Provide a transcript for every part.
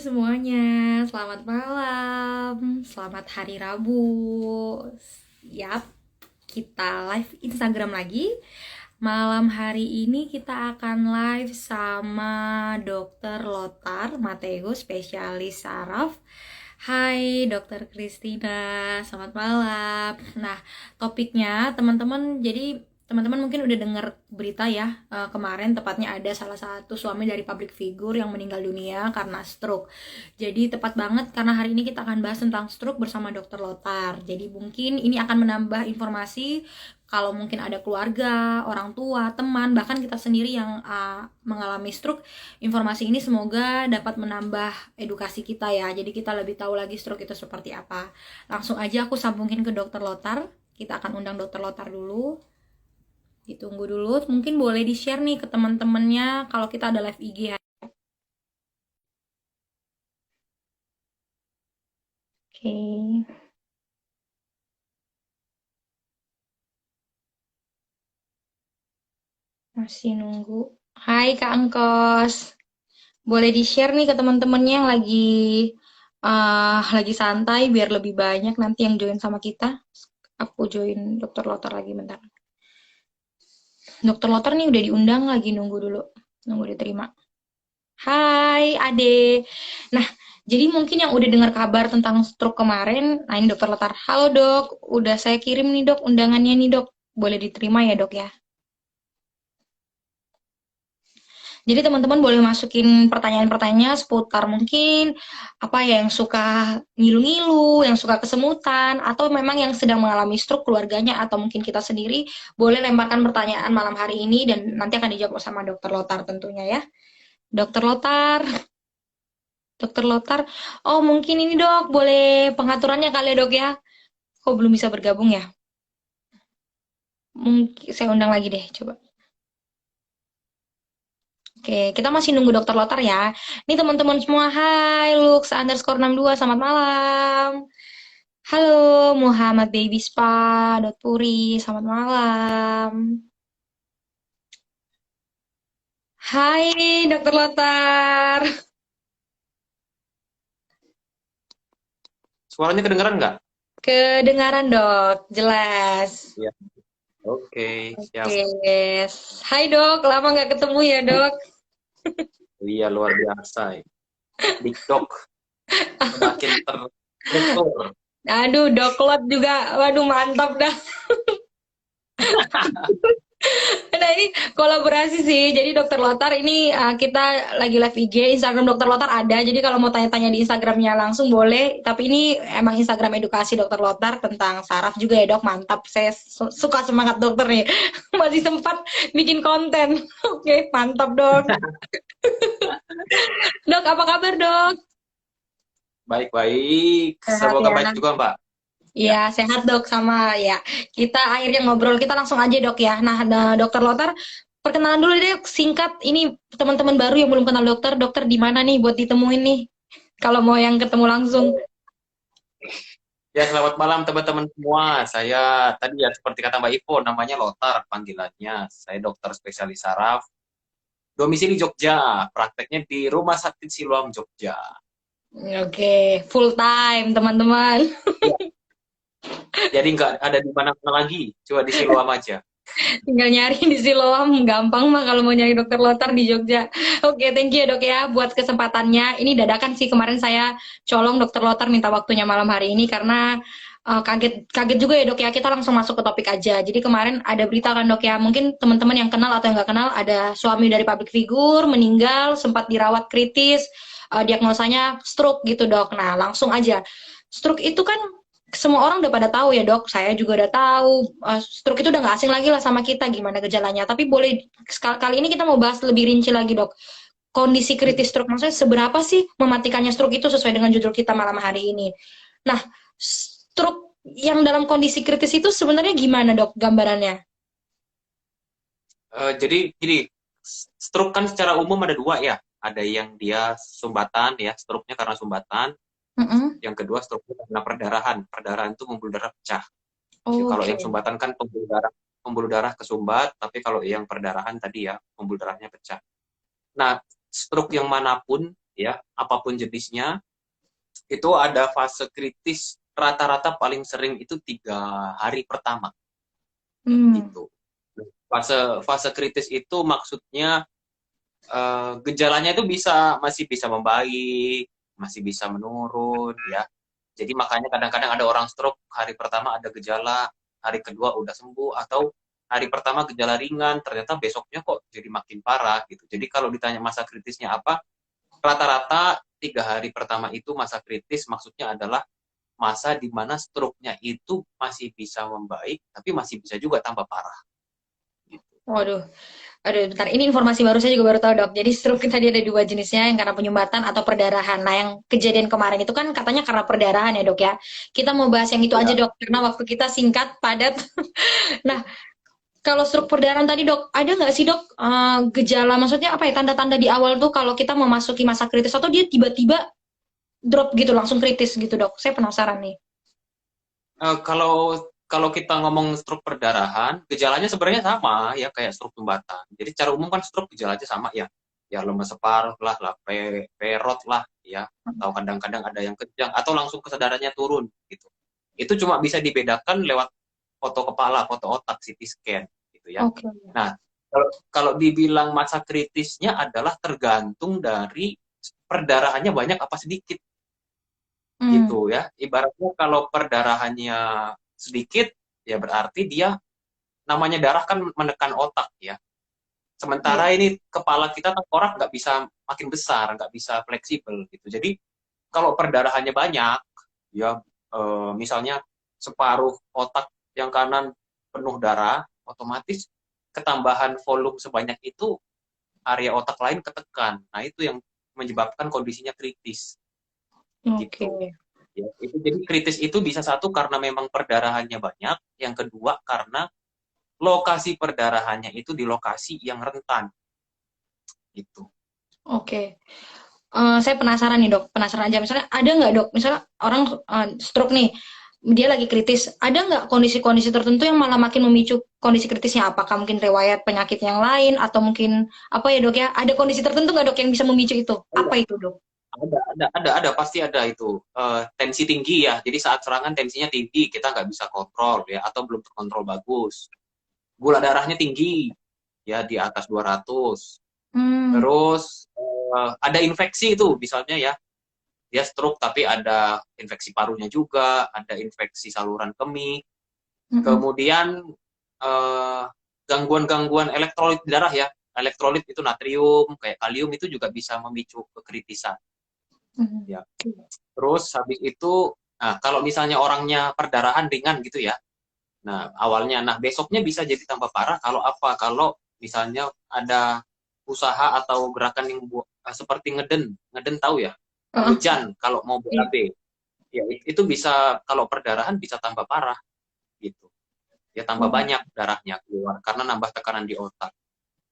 semuanya, selamat malam, selamat hari Rabu. Yap, kita live Instagram lagi. Malam hari ini kita akan live sama Dokter Lotar Mateus, spesialis saraf. Hai Dokter Kristina, selamat malam. Nah, topiknya teman-teman, jadi teman-teman mungkin udah dengar berita ya, kemarin tepatnya ada salah satu suami dari public figure yang meninggal dunia karena stroke. Jadi tepat banget karena hari ini kita akan bahas tentang stroke bersama Dokter Lotar. Jadi mungkin ini akan menambah informasi kalau mungkin ada keluarga, orang tua, teman, bahkan kita sendiri yang mengalami stroke. Informasi ini semoga dapat menambah edukasi kita ya. Jadi kita lebih tahu lagi stroke itu seperti apa. Langsung aja aku sambungin ke Dokter Lotar. Kita akan undang Dokter Lotar dulu. Ditunggu dulu, mungkin boleh di-share nih ke teman-temannya kalau kita ada live IG ya. Oke, masih nunggu. Hai Kak Angkos, boleh di-share nih ke teman-temannya yang lagi santai biar lebih banyak nanti yang join sama kita. Aku join Dokter Lotar lagi bentar. Dokter Lotar nih udah diundang lagi nunggu dulu, nunggu diterima. Hai Ade. Nah, jadi mungkin yang udah dengar kabar tentang stroke kemarin, nah ini Dokter Lotar. Halo dok, udah saya kirim nih dok undangannya nih dok. Boleh diterima ya dok ya? Jadi teman-teman boleh masukin pertanyaan-pertanyaan seputar mungkin apa ya yang suka ngilu-ngilu, yang suka kesemutan, atau memang yang sedang mengalami stroke keluarganya atau mungkin kita sendiri boleh lemparkan pertanyaan malam hari ini dan nanti akan dijawab sama Dokter Lotar tentunya ya. Dokter Lotar, Dokter Lotar. Oh mungkin ini dok, boleh pengaturannya kali ya dok ya? Kok belum bisa bergabung ya? Mungkin saya undang lagi deh, coba. Oke, kita masih nunggu Dokter Lotar ya. Ini teman-teman semua, hai Lux underscore 62, selamat malam. Halo Muhammad Baby Spa, Dot Puri, selamat malam. Hai Dokter Lotar. Suaranya kedengeran nggak? Kedengaran dok, jelas. Iya. Oke, siap. Oke, hai dok, lama nggak ketemu ya dok. Iya, luar biasa. TikTok semakin terstruktur. Aduh, doklot juga, waduh mantap dah. Nah ini kolaborasi sih. Jadi Dokter Lotar ini kita lagi live IG, Instagram Dokter Lotar ada. Jadi kalau mau tanya-tanya di Instagramnya langsung boleh. Tapi ini emang Instagram edukasi Dokter Lotar tentang saraf juga ya dok. Mantap. Saya suka semangat dokter nih. Masih sempat bikin konten. Oke, mantap dok. Dok, apa kabar dok? Baik-baik. Sehat Semoga ya. baik juga, Mbak. Ya. Iya, sehat dok sama ya. Kita akhirnya ngobrol, kita langsung aja dok ya. Nah, Dokter Lotar, perkenalan dulu deh singkat. Ini teman-teman baru yang belum kenal dokter, dokter di mana nih buat ditemuin nih? Kalau mau yang ketemu langsung. Ya, selamat malam teman-teman semua. Saya tadi ya seperti kata Mbak Ivo, namanya Lotar panggilannya. Saya dokter spesialis saraf. Domisili Jogja, prakteknya di Rumah Sakit Siloam Jogja. Oke, full time teman-teman. Ya. Jadi nggak ada di mana-mana lagi, cuma di Siloam aja. Tinggal nyari di Siloam, gampang mah kalau mau nyari dokter Lotar di Jogja. Oke, thank you ya dok ya buat kesempatannya. Ini dadakan sih kemarin saya colong dokter Lotar minta waktunya malam hari ini karena kaget kaget juga ya dok ya. Kita langsung masuk ke topik aja. Jadi kemarin ada berita kan dok ya, mungkin teman-teman yang kenal atau yang nggak kenal ada suami dari public figure meninggal sempat dirawat kritis, diagnosanya stroke gitu dok. Nah langsung aja, stroke itu kan semua orang udah pada tahu ya dok, saya juga udah tahu. Stroke itu udah nggak asing lagi lah sama kita gimana gejalanya. Tapi boleh kali ini kita mau bahas lebih rinci lagi dok. Kondisi kritis stroke maksudnya seberapa sih mematikannya stroke itu sesuai dengan judul kita malam hari ini. Nah, stroke yang dalam kondisi kritis itu sebenarnya gimana dok gambarannya? Jadi gini, stroke kan secara umum ada dua ya. Ada yang dia sumbatan ya, stroke-nya karena sumbatan. Mm-mm. Yang kedua stroke karena perdarahan. Perdarahan itu pembuluh darah pecah. Kalau Oke. yang sumbatan kan pembuluh darah kesumbat, tapi kalau yang perdarahan tadi ya pembuluh darahnya pecah. Nah, stroke yang manapun ya, apapun jenisnya, itu ada fase kritis rata-rata paling sering itu 3 hari pertama Hmm. gitu. Fase fase kritis itu maksudnya gejalanya itu masih bisa membaik, masih bisa menurun ya. Jadi makanya kadang-kadang ada orang stroke hari pertama ada gejala, hari kedua udah sembuh, atau hari pertama gejala ringan, ternyata besoknya kok jadi makin parah gitu. Jadi kalau ditanya masa kritisnya apa, rata-rata 3 hari pertama itu masa kritis, maksudnya adalah masa di mana stroke-nya itu masih bisa membaik, tapi masih bisa juga tambah parah. Gitu. Waduh, aduh, bentar. Ini informasi baru saya juga baru tahu dok. Jadi stroke tadi ada dua jenisnya, yang karena penyumbatan atau perdarahan. Nah, yang kejadian kemarin itu kan katanya karena perdarahan ya dok ya. Kita mau bahas yang itu aja Ya, dok, karena waktu kita singkat, padat. Nah, kalau stroke perdarahan tadi dok, ada nggak sih dok gejala, maksudnya apa ya, tanda-tanda di awal tuh kalau kita memasuki masa kritis atau dia tiba-tiba drop gitu, langsung kritis gitu dok? Saya penasaran nih. kalau kalau kita ngomong stroke perdarahan, gejalanya sebenarnya sama ya kayak stroke sumbatan. Jadi secara umum kan stroke gejalanya sama ya. Ya lemas separuh lah, perot lah ya, atau kadang-kadang ada yang kejang atau langsung kesadarannya turun gitu. Itu cuma bisa dibedakan lewat foto kepala, foto otak, CT scan gitu ya. Oke. Nah, kalau kalau dibilang masa kritisnya adalah tergantung dari perdarahannya banyak apa sedikit Hmm. gitu ya. Ibaratnya kalau perdarahannya sedikit, ya berarti dia namanya darah kan menekan otak ya. Iya. Sementara ini kepala kita tengkorak nggak bisa makin besar, nggak bisa fleksibel gitu. Jadi kalau perdarahannya banyak, ya misalnya separuh otak yang kanan penuh darah, otomatis ketambahan volume sebanyak itu area otak lain ketekan. Nah itu yang menyebabkan kondisinya kritis Oke. gitu. Ya, itu jadi kritis itu bisa satu karena memang perdarahannya banyak, yang kedua karena lokasi perdarahannya itu di lokasi yang rentan gitu. Oke. Saya penasaran nih dok, penasaran aja. Misalnya ada nggak dok, misalnya orang stroke nih, dia lagi kritis, ada nggak kondisi-kondisi tertentu yang malah makin memicu kondisi kritisnya? Apakah mungkin riwayat penyakit yang lain, atau mungkin apa ya dok ya? Ada kondisi tertentu nggak dok yang bisa memicu itu? Apa itu dok? Ada pasti ada itu. Tensi tinggi ya. Jadi saat serangan tensinya tinggi, kita nggak bisa kontrol ya, atau belum terkontrol bagus. Gula darahnya tinggi ya di atas 200. Hmm. Terus ada infeksi itu misalnya ya, dia stroke tapi ada infeksi parunya juga, ada infeksi saluran kemih. Mm-mm. Kemudian eh, gangguan-gangguan elektrolit di darah ya. Elektrolit itu natrium, kayak kalium itu juga bisa memicu kekritisan Mm. ya. Terus habis itu, nah kalau misalnya orangnya perdarahan ringan gitu ya, nah awalnya, nah besoknya bisa jadi tambah parah kalau apa? Kalau misalnya ada usaha atau gerakan yang seperti ngeden, ngeden tahu ya? Heeh. Hujan kalau mau Iya. BAB, ya itu bisa kalau perdarahan bisa tambah parah gitu. Ya tambah Oh. banyak darahnya keluar karena nambah tekanan di otak.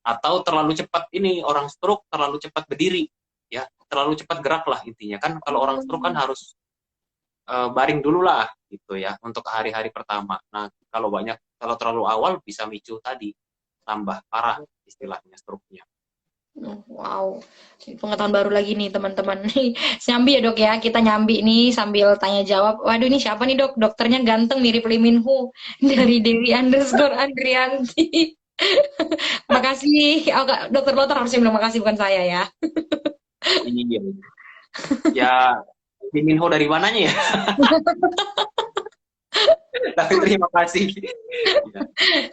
Atau terlalu cepat ini orang stroke terlalu cepat berdiri, ya terlalu cepat gerak lah intinya kan kalau orang stroke kan harus baring dulu lah gitu ya untuk hari-hari pertama. Nah kalau terlalu awal bisa micu tadi tambah parah istilahnya stroke-nya. Wow, pengetahuan baru lagi nih teman-teman. Nyambi ya dok ya, kita nyambi nih sambil tanya jawab. Waduh ini siapa nih dok? Dokternya ganteng mirip Lee Min Ho dari Dewi underscore Andrianti. Makasih, oh, dokter Lothar harusnya bilang makasih bukan saya ya. Iya. Ya Lee Min Ho dari mananya ya? Tapi terima kasih. Ya.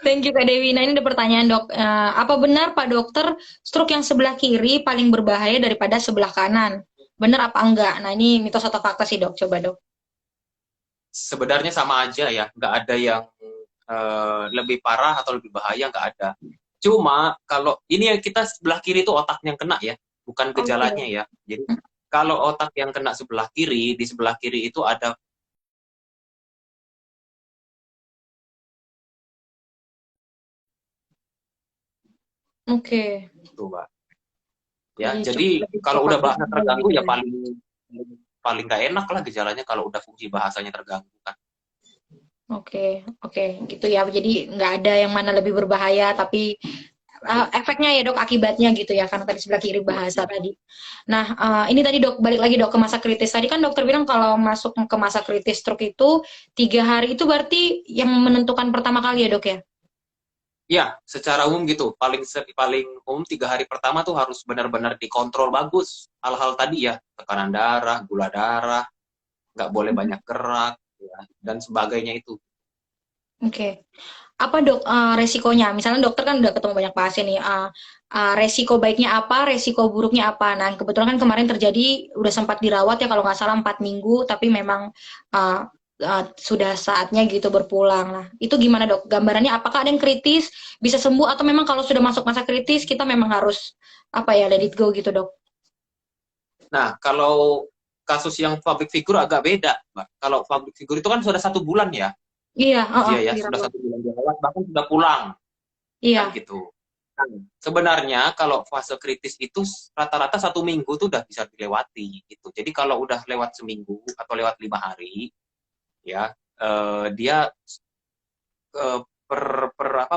Thank you Kak Dewi. Nah ini ada pertanyaan dok. Apa benar Pak Dokter stroke yang sebelah kiri paling berbahaya daripada sebelah kanan? Benar apa enggak? Nah ini mitos atau fakta sih dok. Coba dok. Sebenarnya sama aja ya, nggak ada yang lebih parah atau lebih bahaya, nggak ada. Cuma kalau ini kita sebelah kiri itu otak yang kena ya, bukan Oke. gejalanya ya. Jadi kalau otak yang kena sebelah kiri, di sebelah kiri itu ada Oke. tuh, Mbak. Ya, Jadi jadi coba lebih kalau cepat udah bahasa dikenali terganggu gitu ya ya. paling paling nggak enak lah gejalanya kalau udah fungsi bahasanya terganggu kan. Oke, oke, gitu ya. Jadi nggak ada yang mana lebih berbahaya, tapi efeknya ya dok, akibatnya gitu ya, karena tadi sebelah kiri bahasa Ya, tadi. Nah, ini tadi dok, balik lagi dok ke masa kritis. Tadi kan dokter bilang kalau masuk ke masa kritis stroke itu 3 hari itu berarti yang menentukan pertama kali ya dok ya? ya, secara umum gitu. Paling umum 3 hari pertama tuh harus benar-benar dikontrol bagus. Hal-hal tadi ya, tekanan darah, gula darah, nggak boleh banyak gerak, ya, dan sebagainya itu. Oke. Apa dok resikonya? Misalnya dokter kan udah ketemu banyak pasien nih. Resiko baiknya apa, resiko buruknya apa? Nah, kebetulan kan kemarin terjadi udah sempat dirawat ya kalau nggak salah 4 minggu, tapi memang uh, sudah saatnya gitu berpulang. Nah, itu gimana dok? Gambarannya apakah ada yang kritis, bisa sembuh atau memang kalau sudah masuk masa kritis kita memang harus apa ya, let it go gitu dok? Nah, kalau kasus yang public figure agak beda, Mbak. Kalau public figure itu kan sudah 1 bulan ya, Iya, dia ya sudah dirawat. 1 bulan dirawat, bahkan sudah pulang, kan Iya. gitu. Nah, sebenarnya kalau fase kritis itu rata-rata 1 minggu tuh udah bisa dilewati gitu. Jadi kalau udah lewat seminggu atau lewat 5 hari, ya dia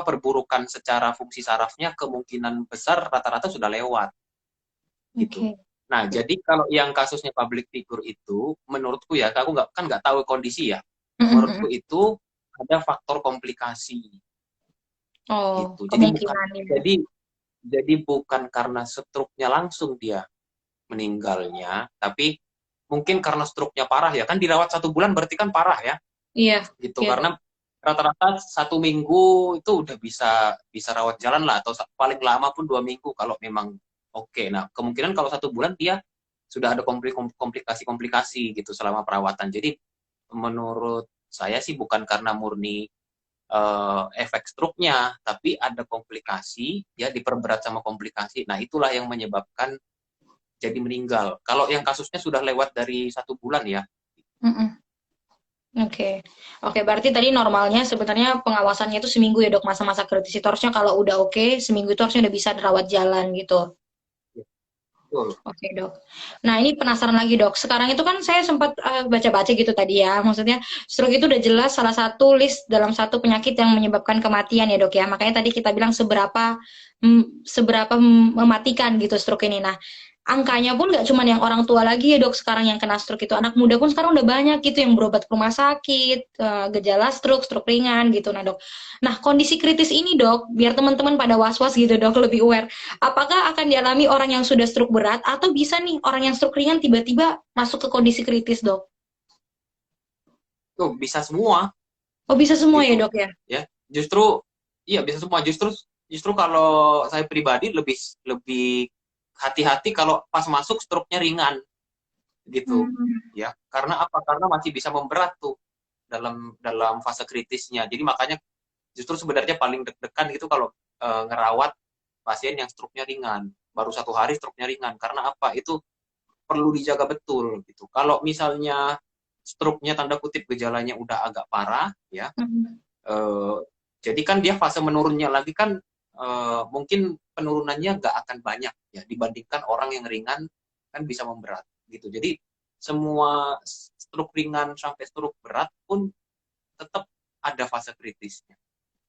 perburukan secara fungsi sarafnya kemungkinan besar rata-rata sudah lewat gitu. Oke. Nah, jadi kalau yang kasusnya public figure itu, menurutku ya, aku nggak tahu kondisi ya. Menurutku itu ada faktor komplikasi Oh, gitu. kemungkinan ya. Jadi bukan karena stroke-nya langsung dia meninggalnya, tapi mungkin karena stroke-nya parah ya. Kan dirawat 1 bulan berarti kan parah ya, Iya, gitu. iya dok. Karena rata-rata 1 minggu itu udah bisa bisa rawat jalan lah, atau paling lama pun 2 minggu kalau memang oke. Nah, kemungkinan kalau 1 bulan dia sudah ada komplikasi-komplikasi gitu selama perawatan. Jadi menurut saya sih bukan karena murni efek stroke-nya, tapi ada komplikasi, ya diperberat sama komplikasi. Nah, itulah yang menyebabkan jadi meninggal. Kalau yang kasusnya sudah lewat dari 1 bulan ya. Mm-mm. Oke, oke. Berarti tadi normalnya sebenarnya pengawasannya itu seminggu ya dok, masa-masa kritis itu harusnya kalau udah oke, seminggu itu harusnya udah bisa rawat jalan gitu. Betul. Oke dok. Nah ini penasaran lagi dok. Sekarang itu kan saya sempat baca-baca gitu tadi ya. Maksudnya stroke itu udah jelas salah satu list dalam satu penyakit yang menyebabkan kematian ya dok ya. Makanya tadi kita bilang seberapa mematikan gitu stroke ini. Nah angkanya pun nggak cuma yang orang tua lagi ya dok sekarang yang kena stroke itu. Anak muda pun sekarang udah banyak gitu yang berobat ke rumah sakit, gejala stroke, stroke ringan gitu. Nah dok. Nah kondisi kritis ini dok, biar teman-teman pada was-was gitu dok, lebih aware. Apakah akan dialami orang yang sudah stroke berat atau bisa nih orang yang stroke ringan tiba-tiba masuk ke kondisi kritis, Dok? Tuh, bisa semua Oh, bisa semua ya, gitu. Dok ya? Ya. Justru iya bisa semua. Justru justru kalau saya pribadi lebih lebih hati-hati kalau pas masuk stroke-nya ringan gitu. Hmm. Ya. Karena apa? Karena masih bisa memberat tuh dalam dalam fase kritisnya. Jadi makanya justru sebenarnya paling deg-degan gitu kalau ngerawat pasien yang stroke-nya ringan. Baru 1 hari stroke-nya ringan. Karena apa? Itu perlu dijaga betul gitu. Kalau misalnya stroke-nya tanda kutip gejalanya udah agak parah ya, Hmm. eh, jadi kan dia fase menurunnya lagi kan mungkin penurunannya nggak akan banyak ya dibandingkan orang yang ringan kan bisa memberat gitu. Jadi semua stroke ringan sampai stroke berat pun tetap ada fase kritisnya.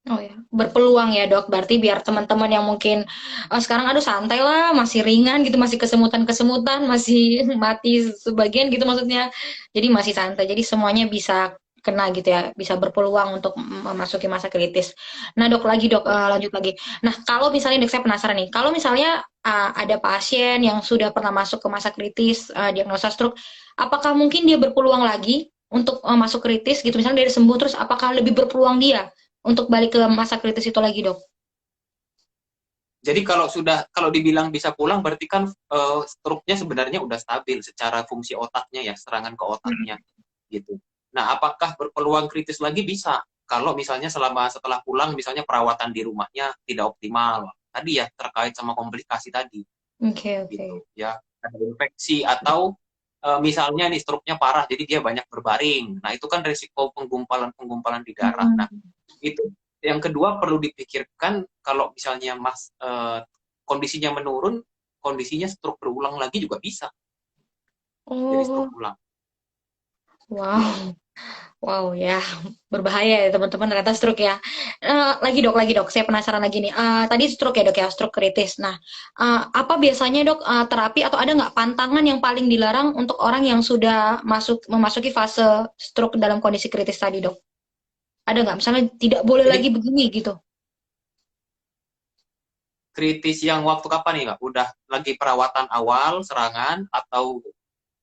Oh ya, berpeluang ya dok. Berarti biar teman-teman yang mungkin sekarang aduh santai lah, masih ringan gitu, masih kesemutan-kesemutan, masih mati sebagian gitu maksudnya. Jadi masih santai. Jadi semuanya bisa kena gitu ya, bisa berpeluang untuk memasuki masa kritis. Nah dok lagi dok, lanjut lagi. Nah kalau misalnya dok saya penasaran nih, kalau misalnya ada pasien yang sudah pernah masuk ke masa kritis, diagnosa stroke, apakah mungkin dia berpeluang lagi untuk masuk kritis gitu? Misalnya dari sembuh terus, apakah lebih berpeluang dia untuk balik ke masa kritis itu lagi, Dok? Jadi kalau dibilang bisa pulang berarti kan stroke-nya sebenarnya udah stabil secara fungsi otaknya ya, serangan ke otaknya gitu. Nah, apakah berpeluang kritis lagi? Bisa. Kalau misalnya setelah pulang misalnya perawatan di rumahnya tidak optimal. Tadi ya terkait sama komplikasi tadi Oke, oke. gitu ya. Ada infeksi atau misalnya nih stroke-nya parah jadi dia banyak berbaring. Nah, itu kan risiko penggumpalan di darah. Nah, Hmm. itu yang kedua perlu dipikirkan kalau misalnya kondisinya menurun, kondisinya stroke berulang lagi juga bisa. Jadi Oh, stroke ulang. wow. Wow ya, berbahaya ya teman-teman ternyata stroke ya. Lagi dok, saya penasaran lagi nih. Tadi stroke ya dok ya, stroke kritis. Nah, apa biasanya dok terapi atau ada nggak pantangan yang paling dilarang untuk orang yang sudah memasuki fase stroke dalam kondisi kritis tadi dok? Ada nggak? Misalnya tidak boleh Ini lagi begini gitu. kritis yang waktu kapan nih, Kak? Udah lagi perawatan awal serangan atau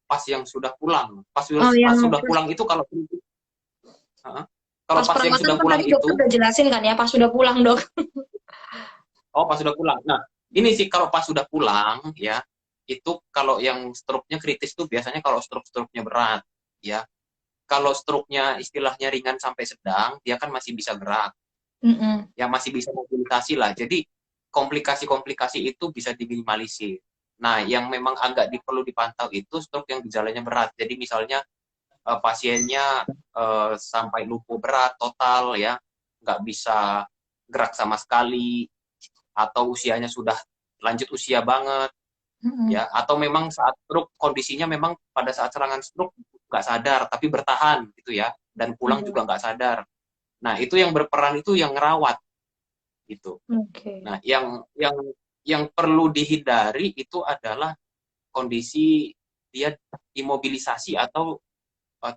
pas yang sudah pulang? Oh Pas yang sudah pas, pulang itu kalau kritis, heeh. Kalau pas pas yang perawatan sudah kan pulang tadi dokter itu, udah jelasin kan ya, pas sudah pulang dok. oh pas sudah pulang. Nah, ini sih kalau pas sudah pulang ya, itu kalau yang stroke-nya kritis tuh biasanya kalau stroke-nya berat ya. Kalau stroke-nya istilahnya ringan sampai sedang, dia kan masih bisa gerak, Mm-mm. ya masih bisa mobilisasi lah. Jadi komplikasi-komplikasi itu bisa diminimalisir. Nah, yang memang agak perlu dipantau itu stroke yang gejalanya berat. Jadi misalnya pasiennya sampai lumpuh berat total ya, nggak bisa gerak sama sekali, atau usianya sudah lanjut usia banget Mm-mm. ya, atau memang saat stroke kondisinya memang pada saat serangan stroke nggak sadar tapi bertahan gitu ya, dan pulang Iya. juga nggak sadar. Nah itu yang berperan itu yang ngerawat gitu. Oke. Nah yang perlu dihindari itu adalah kondisi dia imobilisasi atau uh,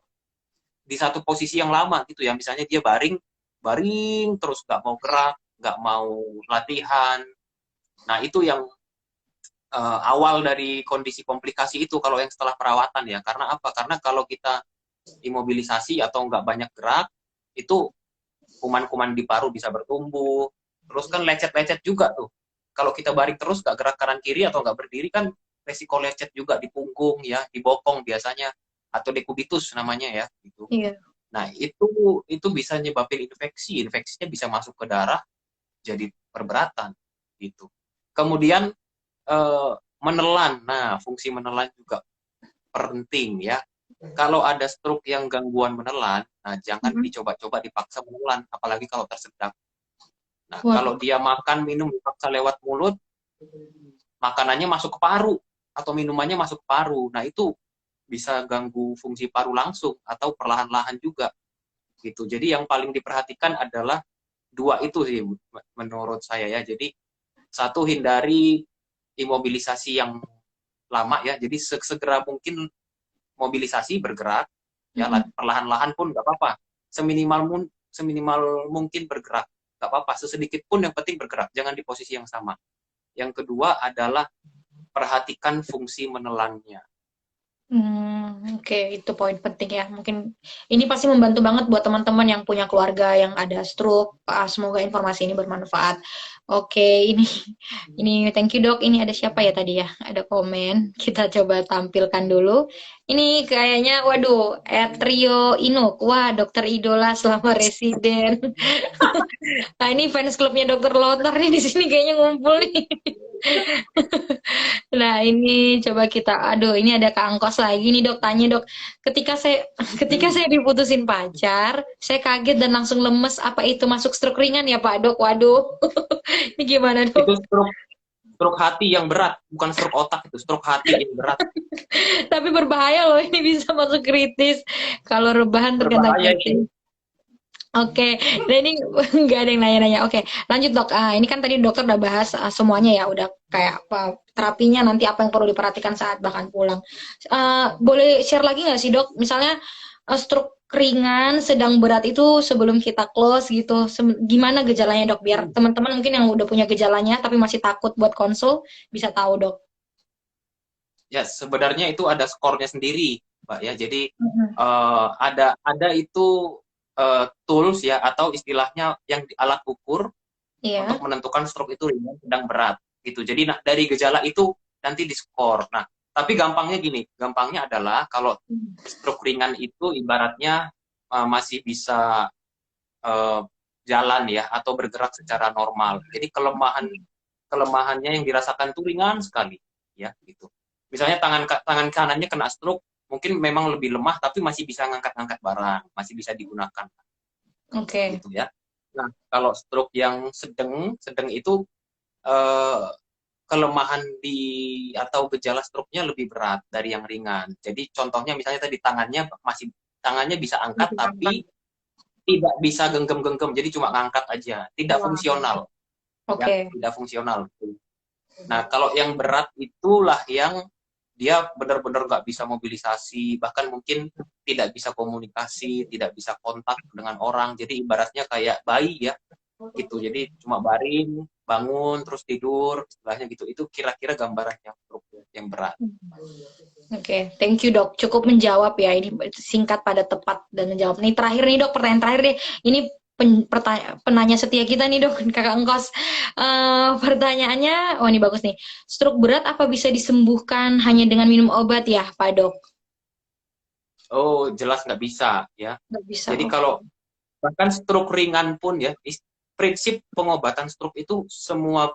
di satu posisi yang lama gitu ya, misalnya dia baring baring terus nggak mau gerak, nggak mau latihan. Nah itu yang awal dari kondisi komplikasi itu kalau yang setelah perawatan ya. Karena apa? Karena kalau kita imobilisasi atau nggak banyak gerak, itu kuman-kuman di paru bisa bertumbuh. Terus kan lecet-lecet juga tuh. Kalau kita baring terus nggak gerak kanan kiri atau nggak berdiri kan resiko lecet juga di punggung ya, di bokong biasanya, atau dekubitus namanya ya gitu. Iya. Nah itu bisa nyebabin infeksi, infeksinya bisa masuk ke darah jadi perberatan gitu. Kemudian eh, menelan. Nah, fungsi menelan juga penting ya. Kalau ada stroke yang gangguan menelan, nah jangan Mm-mm. dicoba-coba dipaksa menelan, apalagi kalau tersedak. Nah, Waduh. kalau dia makan minum dipaksa lewat mulut, makanannya masuk ke paru atau minumannya masuk ke paru. Nah, itu bisa ganggu fungsi paru langsung atau perlahan-lahan juga gitu. Jadi yang paling diperhatikan adalah dua itu sih menurut saya ya. Jadi satu, hindari imobilisasi yang lama ya. Jadi segera mungkin mobilisasi bergerak ya, Mm-mm. perlahan-lahan pun nggak apa-apa. Seminimal mungkin bergerak nggak apa-apa. Sesedikit pun yang penting bergerak. Jangan di posisi yang sama. Yang kedua adalah perhatikan fungsi menelannya. Oke, itu poin penting ya. Mungkin ini pasti membantu banget buat teman-teman yang punya keluarga yang ada stroke. Semoga informasi ini bermanfaat. Oke, ini thank you dok. Ini ada siapa ya tadi ya? Ada komen. Kita coba tampilkan dulu. Ini kayaknya, waduh, Rio Inuk. Wah, dokter idola selama residen. Nah, ini fans klubnya dokter Lotar nih di sini kayaknya ngumpul nih. Nah, ini coba kita, aduh, ini ada Kak Angkos lagi nih dok, tanya dok, ketika saya ketika Hmm. saya diputusin pacar, saya kaget dan langsung lemes, apa itu masuk stroke ringan ya Pak dok? Waduh, ini gimana Itu dok? stroke stroke hati yang berat, bukan stroke otak, itu stroke hati yang berat. Tapi berbahaya loh, ini bisa masuk kritis. Kalau rebahan ternyata Berbahaya itu. kritis. Oke, nah ini nggak ada yang nanya-nanya. Oke, lanjut dok. Ini kan tadi dokter udah bahas semuanya ya, udah kayak apa terapinya nanti apa yang perlu diperhatikan saat bahkan pulang. Boleh share lagi nggak sih dok? Misalnya stroke ringan, sedang berat itu sebelum kita close gitu. Gimana gejalanya dok? Biar teman-teman mungkin yang udah punya gejalanya tapi masih takut buat konsul bisa tahu dok. Ya sebenarnya itu ada skornya sendiri, Mbak ya. Jadi Mhm. ada itu tools ya, atau istilahnya yang alat ukur untuk Iya. menentukan stroke itu ringan, sedang, berat gitu. Jadi nah, dari gejala itu nanti diskor. Nah, tapi gampangnya gini, gampangnya adalah kalau stroke ringan itu ibaratnya masih bisa uh, jalan ya atau bergerak secara normal. Jadi kelemahannya yang dirasakan itu ringan sekali ya gitu. Misalnya tangan kanannya kena stroke, mungkin memang lebih lemah tapi masih bisa ngangkat-ngangkat barang, masih bisa digunakan Oke. gitu ya. Nah, kalau stroke yang sedang sedang itu eh, kelemahan di atau gejala stroke-nya lebih berat dari yang ringan. Jadi contohnya misalnya tadi tangannya masih tangannya bisa angkat tapi tidak bisa genggam-genggam, jadi cuma ngangkat aja, tidak fungsional, ya, Oke. tidak fungsional. Nah, kalau yang berat itulah yang dia benar-benar nggak bisa mobilisasi, bahkan mungkin tidak bisa komunikasi, tidak bisa kontak dengan orang. Jadi ibaratnya kayak bayi ya, gitu. Jadi cuma baring, bangun, terus tidur, istilahnya gitu. Itu kira-kira gambaran yang berat. Oke, thank you dok. Cukup menjawab ya. Ini singkat, pada tepat, dan menjawab. Nih terakhir nih dok, pertanyaan terakhir deh. Ini penanya setia kita nih dok, kakak Engkos. Pertanyaannya, oh ini bagus nih. Stroke berat apa bisa disembuhkan hanya dengan minum obat ya, Pak Dok? Oh, jelas nggak bisa ya. Nggak bisa. Jadi Oke. kalau bahkan stroke ringan pun ya, prinsip pengobatan stroke itu semua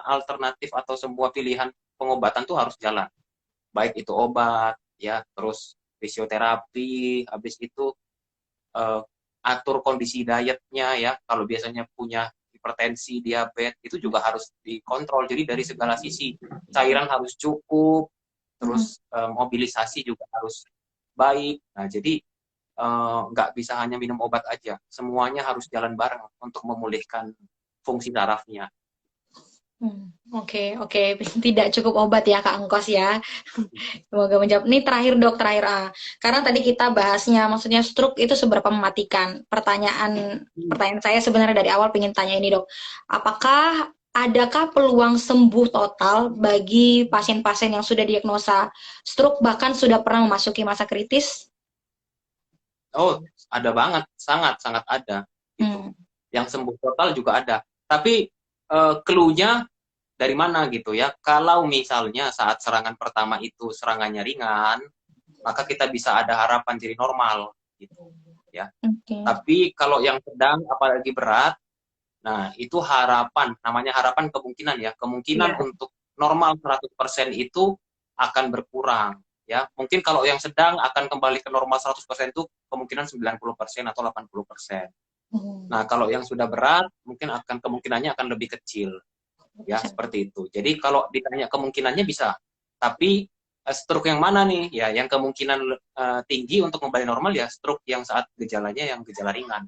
alternatif atau semua pilihan pengobatan tuh harus jalan. Baik itu obat ya, terus fisioterapi, habis itu uh, atur kondisi dietnya ya. Kalau biasanya punya hipertensi, diabetes, itu juga harus dikontrol. Jadi dari segala sisi, cairan harus cukup, terus mobilisasi juga harus baik. Nah, jadi nggak bisa hanya minum obat aja. Semuanya harus jalan bareng untuk memulihkan fungsi sarafnya. Oke, oke. Tidak cukup obat ya Kak Engkos ya. Semoga menjawab. Ini terakhir dok, terakhir karena tadi kita bahasnya, maksudnya stroke itu seberapa mematikan. Pertanyaan saya sebenarnya dari awal pengen tanya ini dok. Adakah peluang sembuh total bagi pasien-pasien yang sudah diagnosa stroke bahkan sudah pernah memasuki masa kritis? Oh, ada banget, sangat ada gitu. Yang sembuh total juga ada. Tapi clue-nya dari mana gitu ya? Kalau misalnya saat serangan pertama itu serangannya ringan, maka kita bisa ada harapan jadi normal gitu ya. Okay. Tapi kalau yang sedang apalagi berat, nah itu harapan, namanya harapan kemungkinan ya. Kemungkinan untuk normal 100% itu akan berkurang ya. Mungkin kalau yang sedang akan kembali ke normal 100% itu kemungkinan 90% atau 80%. Nah, kalau yang sudah berat mungkin kemungkinannya akan lebih kecil. Ya, seperti itu. Jadi kalau ditanya kemungkinannya bisa. Tapi stroke yang mana nih? Ya, yang kemungkinan tinggi untuk kembali normal ya stroke yang saat gejalanya yang gejala ringan.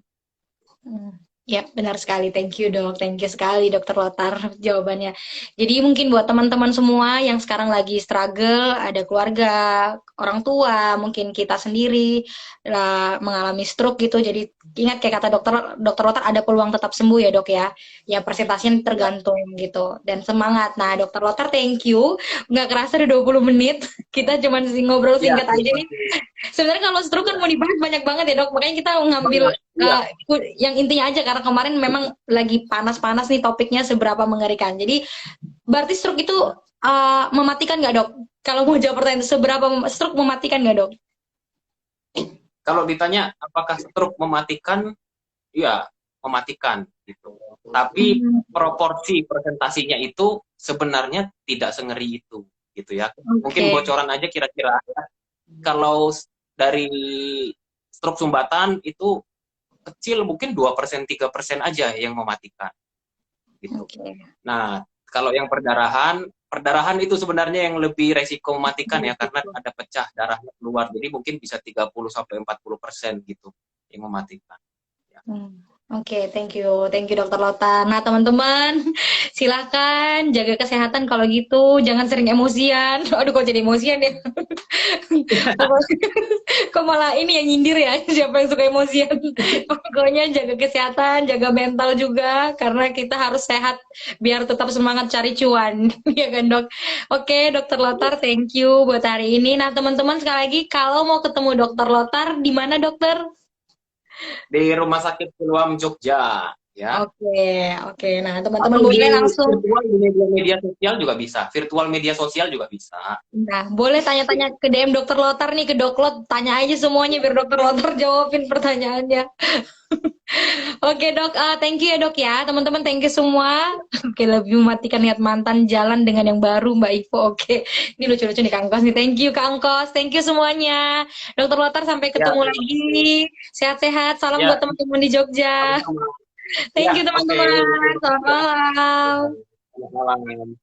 Ya, benar sekali. Thank you, Dok. Thank you sekali, Dokter Lotar, jawabannya. Jadi mungkin buat teman-teman semua yang sekarang lagi struggle, ada keluarga, orang tua, mungkin kita sendiri mengalami stroke gitu. Jadi ingat kayak kata Dokter Lotar, ada peluang tetap sembuh ya, Dok ya. Ya, presentasinya tergantung gitu. Dan semangat. Nah, Dokter Lotar, thank you. Nggak kerasa udah 20 menit. Kita cuma ngobrol singkat aja nih. Sebenarnya kalau stroke kan mau dibahas banyak banget ya, Dok. Makanya kita ngambil yang intinya aja, karena kemarin memang lagi panas-panas nih topiknya, seberapa mengerikan. Jadi berarti stroke itu mematikan nggak dok? Kalau mau jawab pertanyaan seberapa stroke mematikan nggak dok? Kalau ditanya apakah stroke mematikan, ya mematikan gitu. Tapi proporsi presentasinya itu sebenarnya tidak sengeri itu gitu ya. Mungkin bocoran aja kira-kira ya. Kalau dari stroke sumbatan itu kecil, mungkin 2%, 3% aja yang mematikan. Gitu. Nah, kalau yang perdarahan itu sebenarnya yang lebih resiko mematikan ya, karena ada pecah darahnya keluar. Jadi mungkin bisa 30-40% gitu yang mematikan. Ya. Oke, thank you Dokter Lotar. Nah teman-teman, silahkan jaga kesehatan kalau gitu, jangan sering emosian. Aduh kok jadi emosian ya? Kok malah ini yang nyindir ya, siapa yang suka emosian? Pokoknya jaga kesehatan, jaga mental juga, karena kita harus sehat biar tetap semangat cari cuan, ya kan dok? Oke, Dokter Lotar, thank you buat hari ini. Nah teman-teman, sekali lagi kalau mau ketemu Dokter Lotar, di mana dokter? Di Rumah Sakit Siloam Jogja ya. Oke. Nah, teman-teman boleh langsung virtual di media sosial juga bisa. Virtual media sosial juga bisa. Nah, boleh tanya-tanya ke DM Dokter Lotar nih, ke Doklot, tanya aja semuanya biar Dokter Lotar jawabin pertanyaannya. Oke, Dok, thank you ya, Dok ya. Teman-teman, thank you semua. Oke, lebih mematikan niat mantan, jalan dengan yang baru, Mbak Ivo. Oke. Ini lucu-lucu nih Kang Kos nih. Thank you Kang Kos. Thank you semuanya. Dokter Lotar, sampai ketemu lagi. Sehat-sehat. Salam buat teman-teman di Jogja. Thank you teman-teman. Selamat malam. Selamat malam.